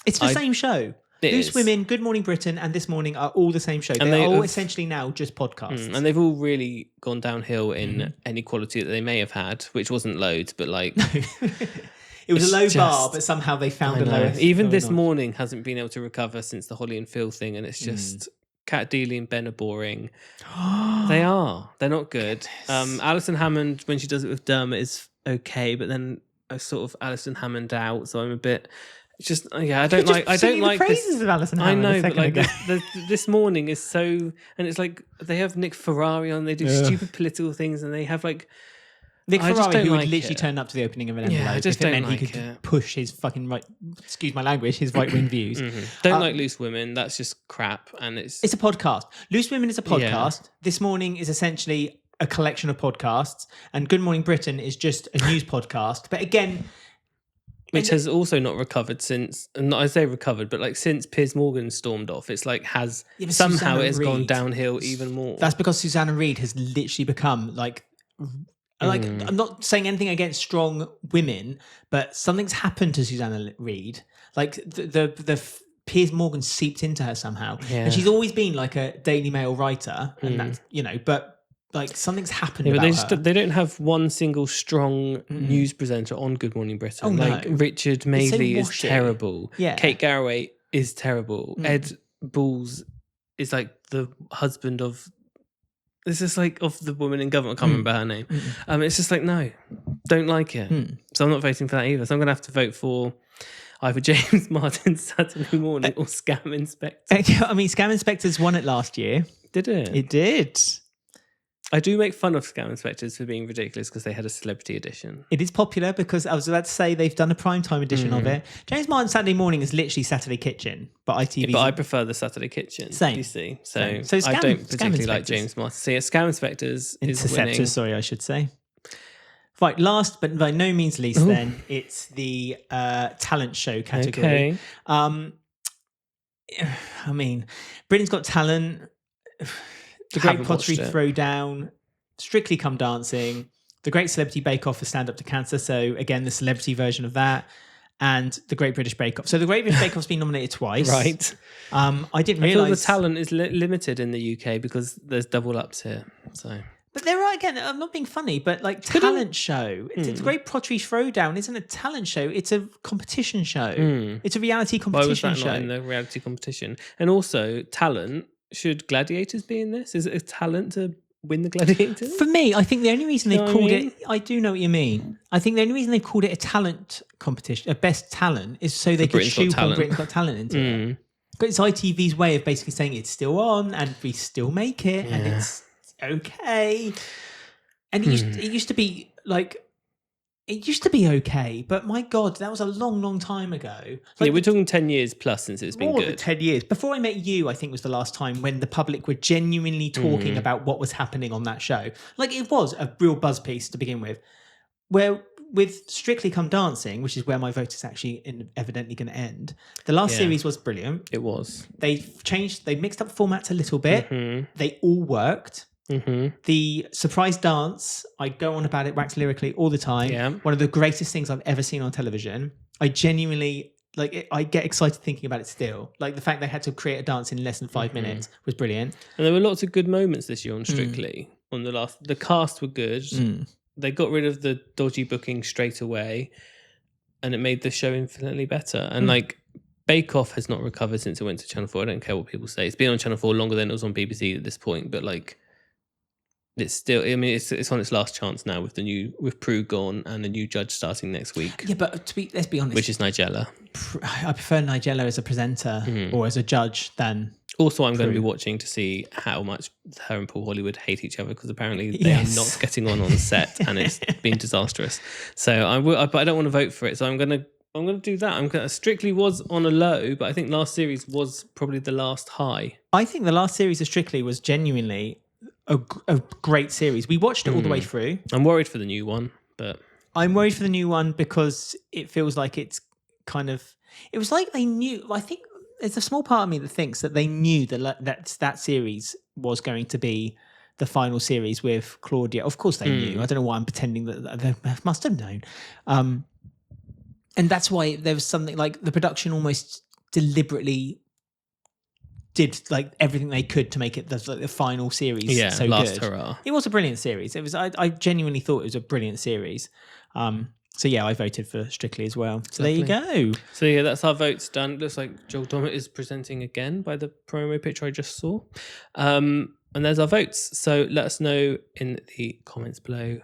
It's the same show. Loose Women, Good Morning Britain, and This Morning are all the same show. They're all essentially now just podcasts. And they've all really gone downhill in any quality that they may have had, which wasn't loads, but like... It was a low bar, but somehow they found a lower... Even This Morning hasn't been able to recover since the Holly and Phil thing, and it's just... Kat Deely and Ben are boring. They are. They're not good. Alison Hammond, when she does it with Dermot, is okay, but then I sort of Alison Hammond out, so I'm a bit... It's just I don't like the praises of Alison Hammond. I know, but like This Morning is so, and it's like they have Nick Ferrari on. They do stupid political things, and they have like Nick Ferrari, who would literally turn up to the opening of an envelope. I just if it don't meant like he could it. push his fucking excuse my language, his right wing views. Don't like Loose Women. That's just crap, and it's a podcast. Loose Women is a podcast. This Morning is essentially a collection of podcasts, and Good Morning Britain is just a news podcast. But again. Which has also not recovered since, not I say recovered, but like since Piers Morgan stormed off, it's like somehow it has gone downhill even more. That's because Susanna Reid has literally become like I'm not saying anything against strong women, but something's happened to Susanna Reid. Like the Piers Morgan seeped into her somehow, and she's always been like a Daily Mail writer, and that's but. Like something's happened. Yeah, about but they don't have one single strong news presenter on Good Morning Britain. Oh, no. Like Richard Madeley is terrible. Yeah. Kate Garraway is terrible. Ed Balls is like the husband of. This is like of the woman in government. I can't remember her name. It's just like no, don't like it. So I'm not voting for that either. So I'm gonna have to vote for either James Martin's Saturday Morning or Scam Inspector. I mean, Scam Inspectors won it last year. Did it? It did. I do make fun of Scam Inspectors for being ridiculous because they had a celebrity edition. It is popular because I was about to say they've done a primetime edition of it. James Martin's Saturday Morning is literally Saturday Kitchen, but ITV. Yeah, but I prefer the Saturday Kitchen. Same. You see, so Scam, I don't particularly like James Martin. So yeah, Scam Inspectors is winning. Sorry, I should say. Right, last but by no means least, then it's the talent show category. Okay. I mean, Britain's Got Talent, The Great Haven't Pottery watched it. Throwdown, Strictly Come Dancing, The Great Celebrity Bake Off for Stand Up to Cancer. So again, the celebrity version of that, and The Great British Bake Off. So The Great British Bake Off's been nominated twice. Right. I didn't I feel the realise. talent is limited in the UK because there's double ups here. So But there are, again, I'm not being funny, but like talent show. The Great Pottery Throwdown isn't a talent show. It's a competition show. It's a reality why was competition that show. not in the reality competition? And also, talent. Should gladiators be in this? Is it a talent to win the gladiators? For me, I think the only reason they've know what I called mean? it, I do know what you mean. I think the only reason they've called it a talent competition, a best talent, is so they could Britain's Got shoehorn Talent. Britain's Got Talent into it. But it's ITV's way of basically saying it's still on and we still make it and it's okay. And it used to be like, it used to be okay, but my God, that was a long, long time ago. Like, Yeah, we're talking 10 years plus since it's been more than good. 10 years. Before I Met You, I think was the last time when the public were genuinely talking about what was happening on that show. Like, it was a real buzz piece to begin with. Where with Strictly Come Dancing, which is where my vote is actually evidently going to end, the last series was brilliant. It was. They mixed up formats a little bit. They all worked. The surprise dance, I go on about it, wax lyrically all the time. Yeah. One of the greatest things I've ever seen on television. I genuinely, I get excited thinking about it still. Like the fact they had to create a dance in less than 5 minutes was brilliant. And there were lots of good moments this year on Strictly. On the cast were good. They got rid of the dodgy booking straight away, and it made the show infinitely better. And like Bake Off has not recovered since it went to Channel 4. I don't care what people say. It's been on Channel 4 longer than it was on BBC at this point, but like it's still, I mean, it's on its last chance now with Prue gone and a new judge starting next week. Yeah, but let's be honest. Which is Nigella. I prefer Nigella as a presenter or as a judge than. Also, I'm going to be watching to see how much her and Paul Hollywood hate each other because apparently they are not getting on set and it's been disastrous. So but I don't want to vote for it. So I'm going to do that. Strictly was on a low, but I think last series was probably the last high. I think the last series of Strictly was genuinely a great series. We watched it all the way through. I'm worried for the new one, but I'm worried for the new one because it feels like it's kind of. It was like they knew. I think there's a small part of me that thinks that they knew that series was going to be the final series with Claudia. Of course they knew. I don't know why I'm pretending that they must have known. And that's why there was something like the production almost deliberately did like everything they could to make it the final series so last good. hurrah. It was a brilliant series. It was. I genuinely thought it was a brilliant series. So yeah, I voted for Strictly as well. So there you go. So yeah, that's our votes done. Looks like Joel Dommett is presenting again by the promo picture I just saw. And there's our votes. So let us know in the comments below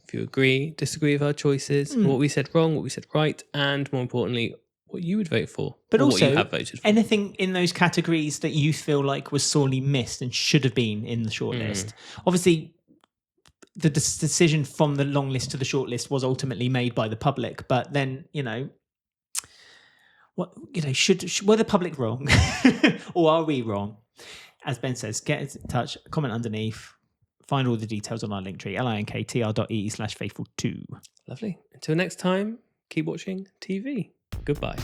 if you agree, disagree with our choices, what we said wrong, what we said right, and more importantly, what you would vote for. But also, what you have voted for. Anything in those categories that you feel like was sorely missed and should have been in the shortlist. Obviously, the decision from the long list to the short list was ultimately made by the public. But then, were the public wrong? Or are we wrong? As Ben says, get in touch, comment underneath, find all the details on our link tree, linktr.ee/faithful2. Lovely. Until next time, keep watching TV. Goodbye.